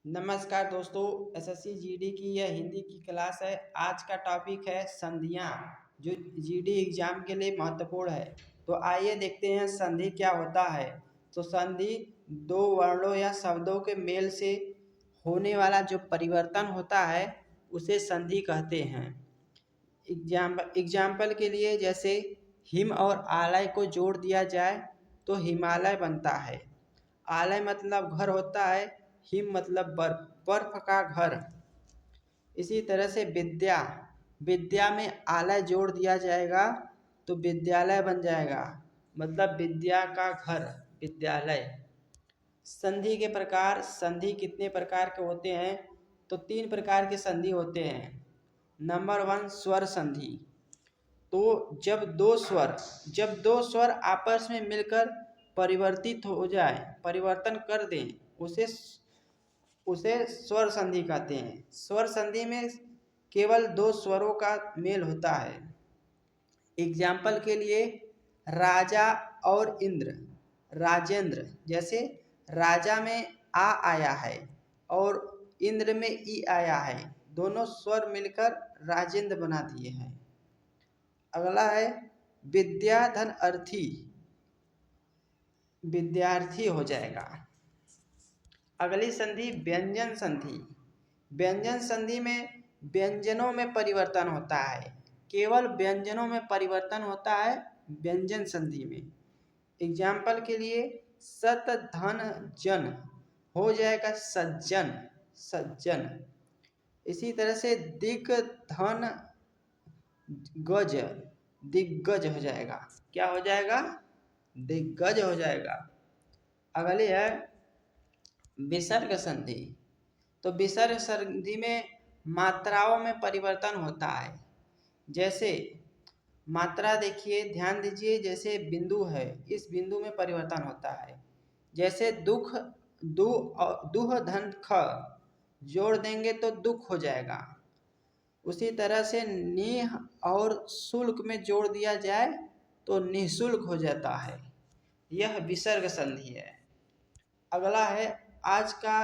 नमस्कार दोस्तों, SSC GD की यह हिंदी की क्लास है। आज का टॉपिक है संधियाँ, जो जीडी एग्जाम के लिए महत्वपूर्ण है। तो आइए देखते हैं संधि क्या होता है। तो संधि दो वर्णों या शब्दों के मेल से होने वाला जो परिवर्तन होता है उसे संधि कहते हैं। एग्जाम्पल के लिए जैसे हिम और आलय को जोड़ दिया जाए तो हिमालय बनता है। आलय मतलब घर होता है, हिम मतलब बर्फ, बर्फ का घर। इसी तरह से विद्या, विद्या में आलय जोड़ दिया जाएगा तो विद्यालय बन जाएगा, मतलब विद्या का घर, विद्यालय। संधि के प्रकार, संधि कितने प्रकार के होते हैं? तो 3 प्रकार के संधि होते हैं। नंबर 1 स्वर संधि। तो जब दो स्वर आपस में मिलकर परिवर्तित हो जाए, परिवर्तन कर दें, उसे उसे स्वर संधि कहते हैं। स्वर संधि में केवल 2 स्वरों का मेल होता है। एग्जाम्पल के लिए राजा और इंद्र, राजेंद्र। जैसे राजा में आ आया है और इंद्र में ई आया है, दोनों स्वर मिलकर राजेंद्र बना दिए हैं। अगला है विद्याधन अर्थी, विद्यार्थी हो जाएगा। अगली संधि व्यंजन संधि। व्यंजन संधि में व्यंजनों में परिवर्तन होता है, केवल व्यंजनों में परिवर्तन होता है व्यंजन संधि में। एग्जाम्पल के लिए सत धन जन हो जाएगा सज्जन, सज्जन। इसी तरह से दिग धन गज, दिग्गज हो जाएगा। क्या हो जाएगा? दिग्गज हो जाएगा। अगली है विसर्ग संधि। तो विसर्ग संधि में मात्राओं में परिवर्तन होता है। जैसे मात्रा देखिए, ध्यान दीजिए, जैसे बिंदु है, इस बिंदु में परिवर्तन होता है। जैसे दुख, दुह धन ख जोड़ देंगे तो दुख हो जाएगा। उसी तरह से निह और शुल्क में जोड़ दिया जाए तो निःशुल्क हो जाता है। यह विसर्ग संधि है। अगला है आज का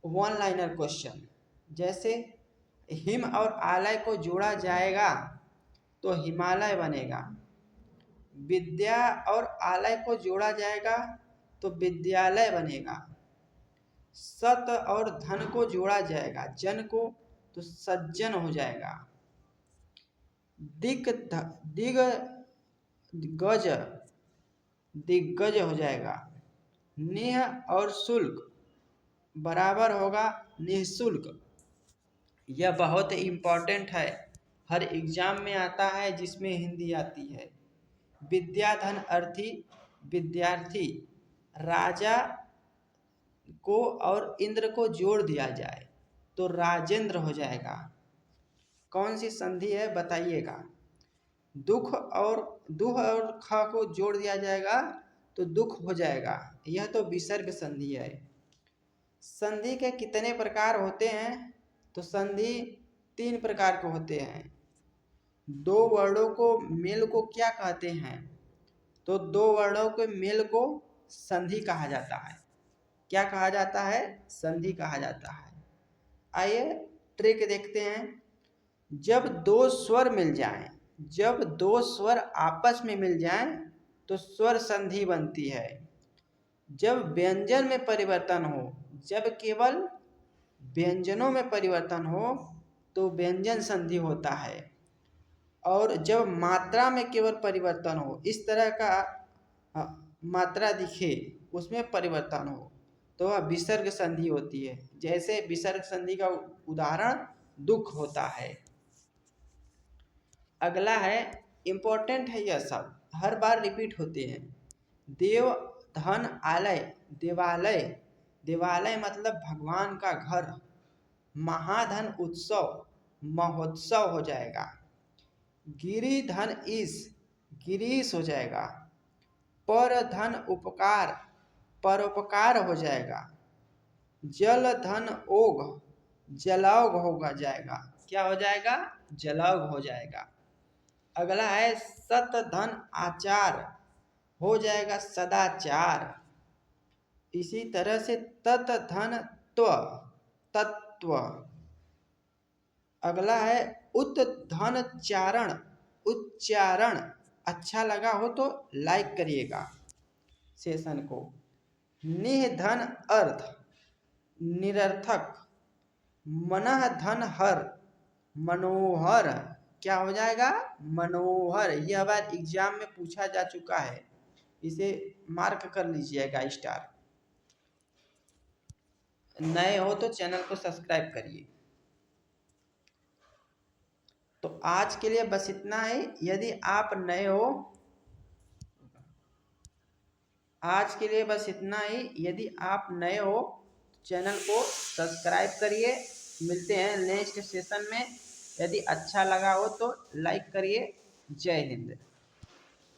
वन लाइनर क्वेश्चन। जैसे हिम और आलय को जोड़ा जाएगा तो हिमालय बनेगा। विद्या और आलय को जोड़ा जाएगा तो विद्यालय बनेगा। सत और धन को जोड़ा जाएगा, जन को, तो सज्जन हो जाएगा। दिग्गज, दिग्गज हो जाएगा। निह और शुल्क बराबर होगा निःशुल्क। यह बहुत इम्पोर्टेंट है, हर एग्जाम में आता है जिसमें हिंदी आती है। विद्याधन अर्थी, विद्यार्थी। राजा को और इंद्र को जोड़ दिया जाए तो राजेंद्र हो जाएगा। कौन सी संधि है बताइएगा? दुख और ख को जोड़ दिया जाएगा तो दुख हो जाएगा। यह तो विसर्ग संधि है। संधि के कितने प्रकार होते हैं? तो संधि 3 प्रकार के होते हैं। 2 वर्णों को मेल को क्या कहते हैं? तो 2 वर्णों के मेल को संधि कहा जाता है। क्या कहा जाता है? संधि कहा जाता है। आइए ट्रिक देखते हैं। जब 2 स्वर मिल जाएं, जब 2 स्वर आपस में मिल जाएं तो स्वर संधि बनती है। जब व्यंजन में परिवर्तन हो, जब केवल व्यंजनों में परिवर्तन हो तो व्यंजन संधि होता है। और जब मात्रा में केवल परिवर्तन हो, इस तरह का मात्रा दिखे, उसमें परिवर्तन हो, तो वह विसर्ग संधि होती है। जैसे विसर्ग संधि का उदाहरण दुख होता है। अगला है, इम्पोर्टेंट है, यह सब हर बार रिपीट होते हैं। देव धन आलय, देवालय, देवालय मतलब भगवान का घर। महाधन उत्सव, महोत्सव हो जाएगा। गिरि धन ईश, गिरीश हो जाएगा। पर धन उपकार, परोपकार हो जाएगा। जल धन ओघ, जलौघ होगा जाएगा। क्या हो जाएगा? जलौघ हो जाएगा। अगला है सत धन आचार, हो जाएगा सदाचार। इसी तरह से तत धन तत्व, तत्व। अगला है उत्धन चारण, उच्चारण। अच्छा लगा हो तो लाइक करिएगा सेशन को। निधन अर्थ, निरर्थक। मनः धन हर, मनोहर। क्या हो जाएगा? मनोहर। यह बार एग्जाम में पूछा जा चुका है, इसे मार्क कर लीजिएगा स्टार। नए हो तो चैनल को सब्सक्राइब करिए। तो आज के लिए बस इतना ही। यदि आप नए हो, आज के लिए बस इतना ही। यदि आप नए हो चैनल को सब्सक्राइब करिए। मिलते हैं नेक्स्ट सेशन में। यदि अच्छा लगा हो तो लाइक करिए। जय हिंद।